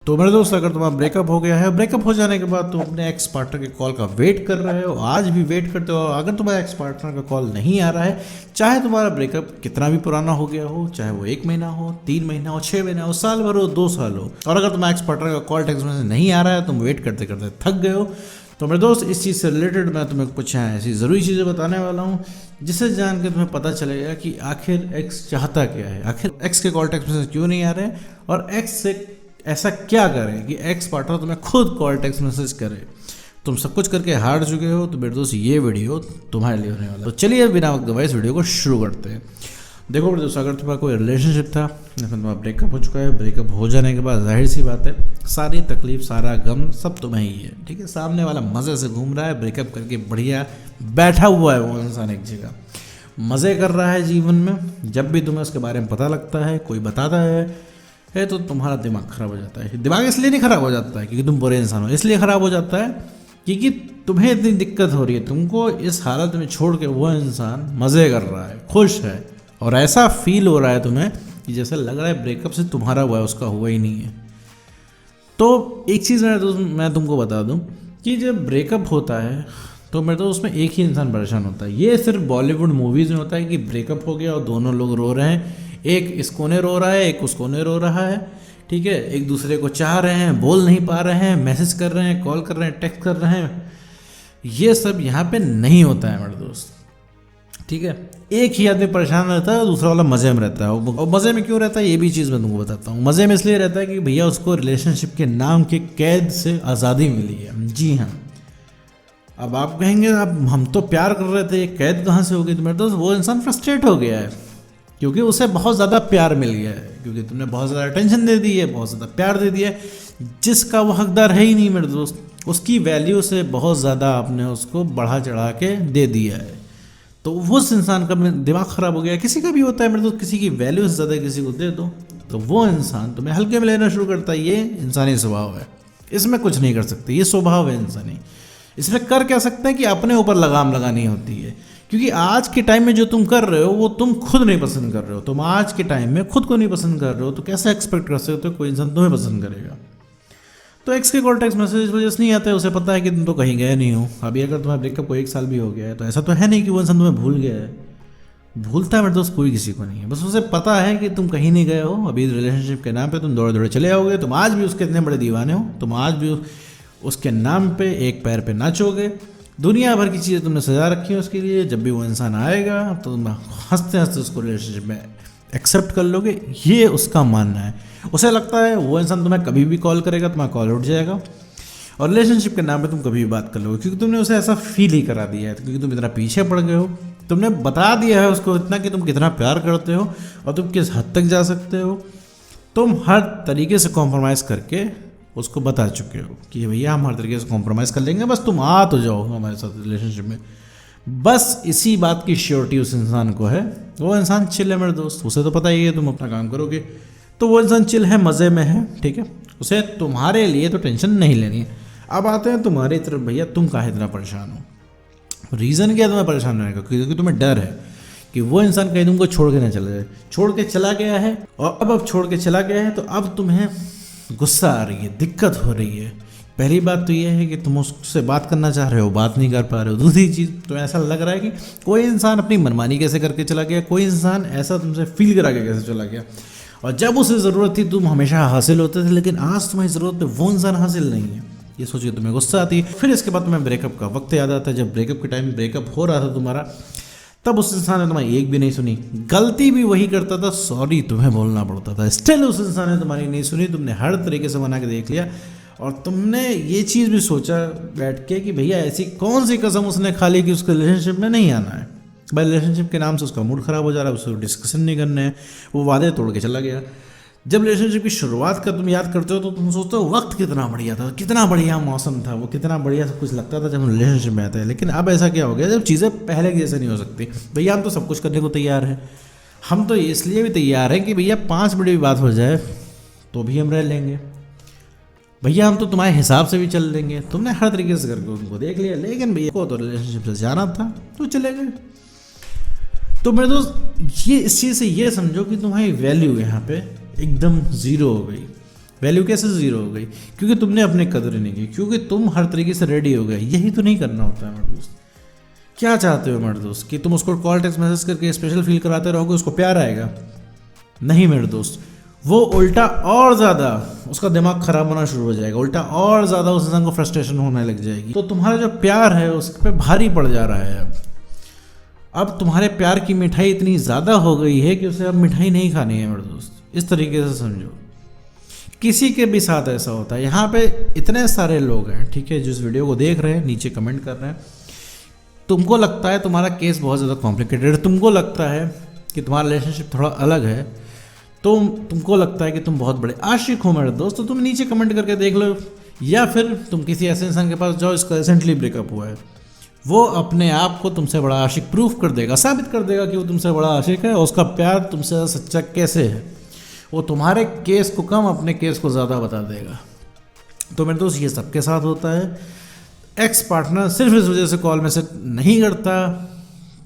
तो मेरे दोस्त, अगर तुम्हारा ब्रेकअप हो गया है, ब्रेकअप हो जाने के बाद तुम अपने एक्स पार्टनर के कॉल का वेट कर रहे हो, आज भी वेट करते हो, अगर तुम्हारा एक्स पार्टनर का कॉल नहीं आ रहा है, चाहे तुम्हारा ब्रेकअप कितना भी पुराना हो गया हो, चाहे वो 1 महीना हो, 3 महीना हो, 6 महीना हो, साल भर हो, 2 साल हो, और अगर तुम्हारा एक्स पार्टनर का कॉल टेक्स्ट मैसेज नहीं आ रहा है, तुम वेट करते करते थक गए हो, तो मेरे दोस्त इस चीज़ से रिलेटेड मैं तुम्हें कुछ ऐसी ज़रूरी चीज़ें बताने वाला हूँ जिसे जान के तुम्हें पता चलेगा कि आखिर एक्स चाहता क्या है, आखिर एक्स के कॉल टेक्स्ट मैसेज क्यों नहीं आ रहे हैं, और एक्स से ऐसा क्या करें कि एक्स पार्टनर तुम्हें खुद कॉल टेक्स्ट मैसेज करे। तुम सब कुछ करके हार चुके हो, तो मेरे दोस्त ये वीडियो तुम्हारे लिए होने वाला है। तो चलिए बिना वक्त गवाए इस वीडियो को शुरू करते हैं। देखो मेरे दोस्त, अगर तुम्हारा कोई रिलेशनशिप था, तुम्हारा ब्रेकअप हो चुका है, ब्रेकअप हो जाने के बाद जाहिर सी बात है सारी तकलीफ सारा गम सब तुम्हें ही है, ठीक है। सामने वाला मज़े से घूम रहा है, ब्रेकअप करके बढ़िया बैठा हुआ है वो इंसान एक जगह, मज़े कर रहा है जीवन में। जब भी तुम्हें उसके बारे में पता लगता है, कोई बताता है तो तुम्हारा दिमाग ख़राब हो जाता है। दिमाग इसलिए नहीं ख़राब हो जाता है क्योंकि तुम बुरे इंसान हो, इसलिए ख़राब हो जाता है क्योंकि तुम्हें इतनी दिक्कत हो रही है, तुमको इस हालत में छोड़ के वो इंसान मज़े कर रहा है, खुश है, और ऐसा फील हो रहा है तुम्हें कि जैसे लग रहा है ब्रेकअप से तुम्हारा हुआ है, उसका हुआ ही नहीं है। तो एक चीज़ मैं तुमको बता दूं कि जब ब्रेकअप होता है तो मेरे तो उसमें एक ही इंसान परेशान होता है। ये सिर्फ बॉलीवुड मूवीज़ में होता है कि ब्रेकअप हो गया और दोनों लोग रो रहे हैं, एक इस कोने रो रहा है, एक उस कोने रो रहा है, ठीक है, एक दूसरे को चाह रहे हैं, बोल नहीं पा रहे हैं, मैसेज कर रहे हैं, कॉल कर रहे हैं, टेक्स्ट कर रहे हैं। ये सब यहाँ पे नहीं होता है मेरे दोस्त, ठीक है। एक ही आदमी परेशान रहता है, दूसरा वाला मज़े में रहता है। और मज़े में क्यों रहता है ये भी चीज़ मैं तुमको बताता हूँ। मज़े में इसलिए रहता है कि भैया उसको रिलेशनशिप के नाम के कैद से आज़ादी मिली है। जी हाँ, अब आप कहेंगे अब हम तो प्यार कर रहे थे, ये कैद कहाँ से हो गई? तो मेरे दोस्त वो इंसान फ्रस्ट्रेट हो गया है क्योंकि उसे बहुत ज़्यादा प्यार मिल गया है, क्योंकि तुमने बहुत ज़्यादा अटेंशन दे दी है, बहुत ज़्यादा प्यार दे दिया है, जिसका वो हकदार है ही नहीं मेरे दोस्त। उसकी वैल्यू से बहुत ज़्यादा आपने उसको बढ़ा चढ़ा के दे दिया है, तो उस इंसान का दिमाग ख़राब हो गया। किसी का भी होता है मेरे दोस्त, किसी की वैल्यू से ज़्यादा किसी को दे दो तो वो इंसान तुम्हें हल्के में लेना शुरू करता है। ये इंसानी स्वभाव है, इसमें कुछ नहीं कर सकते, ये स्वभाव है इंसानी। इसमें कर क्या सकते हैं कि अपने ऊपर लगाम लगानी होती है, क्योंकि आज के टाइम में जो तुम कर रहे हो वो तुम खुद नहीं पसंद कर रहे हो। तुम आज के टाइम में खुद को नहीं पसंद कर रहे हो तो कैसे एक्सपेक्ट कर सकते हो कोई इंसान तुम्हें पसंद करेगा? तो एक्स के कॉल टेक्स्ट मैसेज वजह से नहीं आते, उसे पता है कि तुम तो कहीं गए नहीं हो। अभी अगर तुम्हारे ब्रेकअप को 1 साल भी हो गया है तो ऐसा तो है नहीं कि वो इंसान तुम्हें भूल गया है। भूलता है मेरे दोस्त कोई किसी को नहीं है, बस उसे पता है कि तुम कहीं नहीं गए हो। अभी रिलेशनशिप के नाम पे तुम दौड़े दौड़े चले आओगे, तुम आज भी उसके इतने बड़े दीवाने हो, तुम आज भी उसके नाम पे एक पैर पे नाचोगे, दुनिया भर की चीज़ें तुमने सजा रखी है उसके लिए। जब भी वो इंसान आएगा तो तुम हंसते हंसते उसको रिलेशनशिप में एक्सेप्ट कर लोगे, ये उसका मानना है। उसे लगता है वो इंसान तुम्हें कभी भी कॉल करेगा, तुम्हारा कॉल उठ जाएगा, और रिलेशनशिप के नाम पे तुम कभी भी बात कर लोगे, क्योंकि तुमने उसे ऐसा फील ही करा दिया है, क्योंकि तुम इतना पीछे पड़ गए हो। तुमने बता दिया है उसको इतना कि तुम कितना प्यार करते हो और तुम किस हद तक जा सकते हो। तुम हर तरीके से कॉम्प्रोमाइज़ करके उसको बता चुके हो कि भैया हम हर तरीके से कॉम्प्रोमाइज़ कर लेंगे, बस तुम आ तो जाओ हमारे साथ रिलेशनशिप में। बस इसी बात की श्योरिटी उस इंसान को है। वो इंसान चिल है मेरे दोस्त, उसे तो पता ही है तुम अपना काम करोगे, तो वो इंसान चिल है, मज़े में है, ठीक है। उसे तुम्हारे लिए तो टेंशन नहीं लेनी है। अब आते हैं तुम्हारी तरफ, भैया तुम काहे इतना परेशान हो? रीज़न क्या है तुम्हें परेशान होने का? क्योंकि तुम्हें डर है कि वो इंसान कहीं तुमको छोड़ के ना चला जाए। छोड़ के चला गया है, और अब छोड़ के चला गया है तो अब तुम्हें गुस्सा आ रही है, दिक्कत हो रही है। पहली बात तो ये है कि तुम उससे बात करना चाह रहे हो, बात नहीं कर पा रहे हो। दूसरी चीज़, तो ऐसा लग रहा है कि कोई इंसान अपनी मनमानी कैसे करके चला गया, कोई इंसान ऐसा तुमसे फील करा के कैसे चला गया, और जब उसे ज़रूरत थी तुम हमेशा हासिल होते थे, लेकिन आज तुम्हारी ज़रूरत पे वो इंसान हासिल नहीं है। ये सोच के तुम्हें गुस्सा आती है। फिर इसके बाद तुम्हें ब्रेकअप का वक्त याद आता है, जब ब्रेकअप के टाइम ब्रेकअप हो रहा था तुम्हारा, तब उस इंसान ने तुम्हारी एक भी नहीं सुनी। गलती भी वही करता था, सॉरी तुम्हें बोलना पड़ता था, स्टिल उस इंसान ने तुम्हारी नहीं सुनी। तुमने हर तरीके से मना के देख लिया, और तुमने ये चीज़ भी सोचा बैठ के कि भैया ऐसी कौन सी कसम उसने खा ली कि उसके रिलेशनशिप में नहीं आना है। भाई रिलेशनशिप के नाम से उसका मूड ख़राब हो जा रहा है, उसको डिस्कशन नहीं करने हैं, वो वादे तोड़ के चला गया। जब रिलेशनशिप की शुरुआत का तुम याद करते हो तो तुम सोचते हो वक्त कितना बढ़िया था, कितना बढ़िया मौसम था, वो कितना बढ़िया सब कुछ लगता था जब हम रिलेशनशिप में आते हैं। लेकिन अब ऐसा क्या हो गया, जब चीज़ें पहले के जैसे नहीं हो सकती। भैया हम तो सब कुछ करने को तैयार हैं, हम तो इसलिए भी तैयार हैं कि भैया 5 मिनट भी बात हो जाए तो भी हम रह लेंगे। भैया हम तो तुम्हारे हिसाब से भी चल लेंगे। तुमने हर तरीके से करके उनको देख लिया, लेकिन भैया को तो रिलेशनशिप से जाना था तो चले गए। तो मेरे दोस्त, ये इस चीज़ से ये समझो कि तुम्हारी वैल्यू यहाँ पे एकदम ज़ीरो हो गई। वैल्यू कैसे ज़ीरो हो गई? क्योंकि तुमने अपनी कदर नहीं की, क्योंकि तुम हर तरीके से रेडी हो गए। यही तो नहीं करना होता है मेरे दोस्त। क्या चाहते हो मेरे दोस्त कि तुम उसको कॉल टेक्स्ट मैसेज करके स्पेशल फील कराते रहोगे, उसको प्यार आएगा? नहीं मेरे दोस्त, वो उल्टा और ज़्यादा उसका दिमाग खराब होना शुरू हो जाएगा, उल्टा और ज़्यादा उस इंसान को फ्रस्ट्रेशन होने लग जाएगी। तो तुम्हारा जो प्यार है उस पर भारी पड़ जा रहा है। अब तुम्हारे प्यार की मिठाई इतनी ज़्यादा हो गई है कि उसे अब मिठाई नहीं खानी है मेरे दोस्त। इस तरीके से समझो, किसी के भी साथ ऐसा होता है। यहाँ पे इतने सारे लोग हैं, ठीक है, जो इस वीडियो को देख रहे हैं, नीचे कमेंट कर रहे हैं। तुमको लगता है तुम्हारा केस बहुत ज़्यादा कॉम्प्लिकेटेड है, तुमको लगता है कि तुम्हारा रिलेशनशिप थोड़ा अलग है, तुमको लगता है कि तुम बहुत बड़े आशिक हो मेरे दोस्त, तो तुम नीचे कमेंट करके देख लो। या फिर तुम किसी ऐसे इंसान के पास जाओ जिसका रिसेंटली ब्रेकअप हुआ है, वो अपने आप को तुमसे बड़ा आशिक प्रूफ कर देगा, साबित कर देगा कि वो तुमसे बड़ा आशिक है, उसका प्यार तुमसे सच्चा कैसे है। वो तुम्हारे केस को कम, अपने केस को ज़्यादा बता देगा। तो मेरे दोस्त, ये सबके साथ होता है। एक्स पार्टनर सिर्फ इस वजह से कॉल मैसेज नहीं करता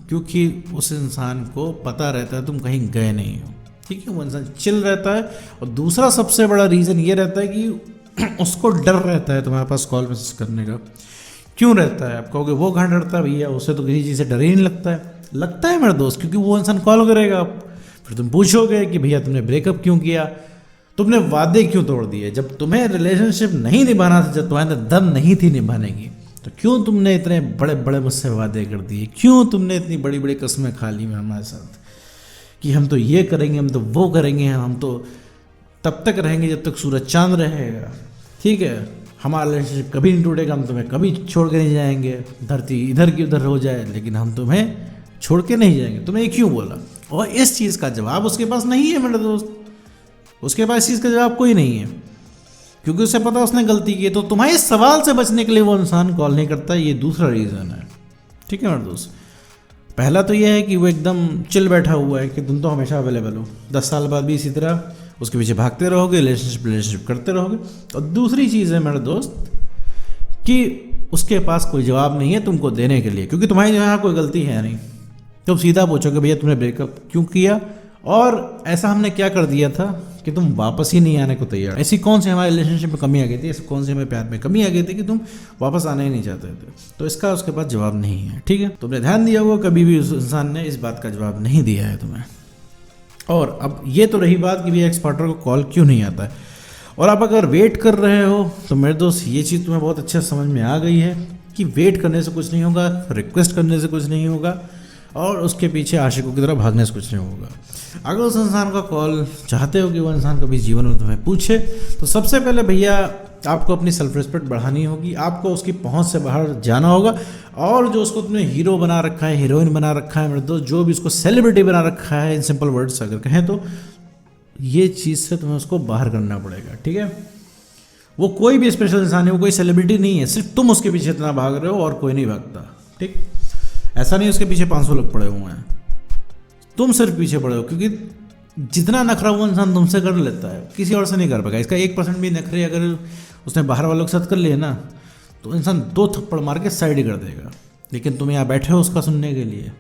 क्योंकि उस इंसान को पता रहता है तुम कहीं गए नहीं हो, ठीक है, वो इंसान चिल रहता है। और दूसरा सबसे बड़ा रीज़न ये रहता है कि उसको डर रहता है तुम्हारे पास कॉल मैसेज करने का। क्यों रहता है? आप कहोगे वो कहाँ डरता है भैया, उसे तो किसी चीज़ से डर ही नहीं लगता है। लगता है मेरे दोस्त, क्योंकि वो इंसान कॉल करेगा, फिर तुम पूछोगे कि भैया तुमने ब्रेकअप क्यों किया, तुमने वादे क्यों तोड़ दिए। जब तुम्हें रिलेशनशिप नहीं निभाना था, जब तुम्हारे अंदर दम नहीं थी निभाने की, तो क्यों तुमने इतने बड़े बड़े मुझसे वादे कर दिए? क्यों तुमने इतनी बड़ी बड़ी कस्में खा ली हमारे साथ कि हम तो ये करेंगे, हम तो वो करेंगे, हम तो तब तक रहेंगे जब तक सूरज चांद रहेगा, ठीक है, हमारा रिलेशनशिप कभी नहीं टूटेगा, हम तुम्हें कभी छोड़ के नहीं जाएंगे, धरती इधर की उधर हो जाए लेकिन हम तुम्हें छोड़ के नहीं जाएंगे। तुमने क्यों बोला? और इस चीज़ का जवाब उसके पास नहीं है मेरे दोस्त। उसके पास इस चीज़ का जवाब कोई नहीं है, क्योंकि उसे पता उसने गलती की है। तो तुम्हारे इस सवाल से बचने के लिए वो इंसान कॉल नहीं करता, ये दूसरा रीज़न है, ठीक है मेरे दोस्त। पहला तो ये है कि वो एकदम चिल बैठा हुआ है कि तुम तो हमेशा अवेलेबल हो, 10 साल बाद भी इसी तरह उसके पीछे भागते रहोगे, रिलेशनशिप करते रहोगे। और दूसरी चीज़ है मेरे दोस्त कि उसके पास कोई जवाब नहीं है तुमको देने के लिए, क्योंकि तुम्हारी यहाँ कोई गलती है नहीं। तुम सीधा पूछोगे भैया तुमने ब्रेकअप क्यों किया, और ऐसा हमने क्या कर दिया था कि तुम वापस ही नहीं आने को तैयार। ऐसी कौन सी हमारे रिलेशनशिप में कमी आ गई थी, ऐसी कौन सी हमें प्यार में कमी आ गई थी कि तुम वापस आना ही नहीं चाहते थे? तो इसका उसके पास जवाब नहीं है, ठीक है। तुमने ध्यान दिया होगा, कभी भी उस इंसान ने इस बात का जवाब नहीं दिया है तुम्हें। और अब ये तो रही बात कि भैया एक्स पार्टनर को कॉल क्यों नहीं आता है, और आप अगर वेट कर रहे हो तो मेरे दोस्त ये चीज़ तुम्हें बहुत अच्छे समझ में आ गई है कि वेट करने से कुछ नहीं होगा, रिक्वेस्ट करने से कुछ नहीं होगा, और उसके पीछे आशिकों की तरह भागने से कुछ नहीं होगा। अगर उस इंसान का कॉल चाहते हो कि वो इंसान कभी जीवन में तुम्हें पूछे, तो सबसे पहले भैया आपको अपनी सेल्फ रिस्पेक्ट बढ़ानी होगी, आपको उसकी पहुंच से बाहर जाना होगा। और जो उसको तुमने हीरो बना रखा है, हीरोइन बना रखा है मेरे दोस्त, जो भी उसको सेलिब्रिटी बना रखा है, इन सिंपल वर्ड्स अगर कहें तो, ये चीज़ से तुम्हें उसको बाहर करना पड़ेगा, ठीक है। वो कोई भी स्पेशल इंसान है, वो कोई सेलिब्रिटी नहीं है, सिर्फ तुम उसके पीछे इतना भाग रहे हो और कोई नहीं भागता, ठीक। ऐसा नहीं उसके पीछे 500 लोग पड़े हुए हैं, तुम सिर्फ पीछे पड़े हो, क्योंकि जितना नखरा वो इंसान तुमसे कर लेता है किसी और से नहीं कर पाएगा। इसका 1% भी नखरे अगर उसने बाहर वालों के साथ कर लिए ना, तो इंसान 2 थप्पड़ मार के साइड ही कर देगा। लेकिन तुम यहाँ बैठे हो उसका सुनने के लिए,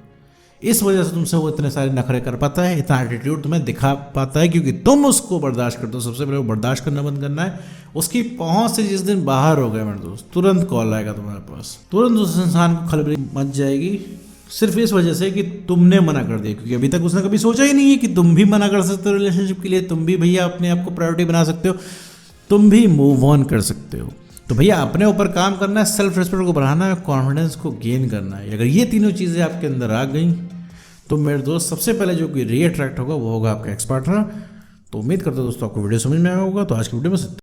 इस वजह से तुमसे वो इतने सारे नखरे कर पाता है, इतना एटीट्यूड तुम्हें दिखा पाता है, क्योंकि तुम उसको बर्दाश्त करते हो। सबसे पहले वो बर्दाश्त करना बंद करना है। उसकी पहुंच से जिस दिन बाहर हो गए मेरे दोस्त, तुरंत कॉल आएगा तुम्हारे पास, तुरंत उस इंसान को खलबली मच जाएगी, सिर्फ इस वजह से कि तुमने मना कर दिया। क्योंकि अभी तक उसने कभी सोचा ही नहीं है कि तुम भी मना कर सकते हो रिलेशनशिप के लिए, तुम भी भैया अपने आप को प्रायोरिटी बना सकते हो, तुम भी मूव ऑन कर सकते हो। तो भैया अपने ऊपर काम करना है, सेल्फ रिस्पेक्ट को बढ़ाना है, कॉन्फिडेंस को गेन करना है। अगर ये तीनों चीज़ें आपके अंदर आ गई तो मेरे दोस्त सबसे पहले जो कि रीअट्रैक्ट होगा वो होगा आपका एक्स पार्टनर। तो उम्मीद करता हूं दोस्तों आपको वीडियो समझ में आया होगा। तो आज की वीडियो में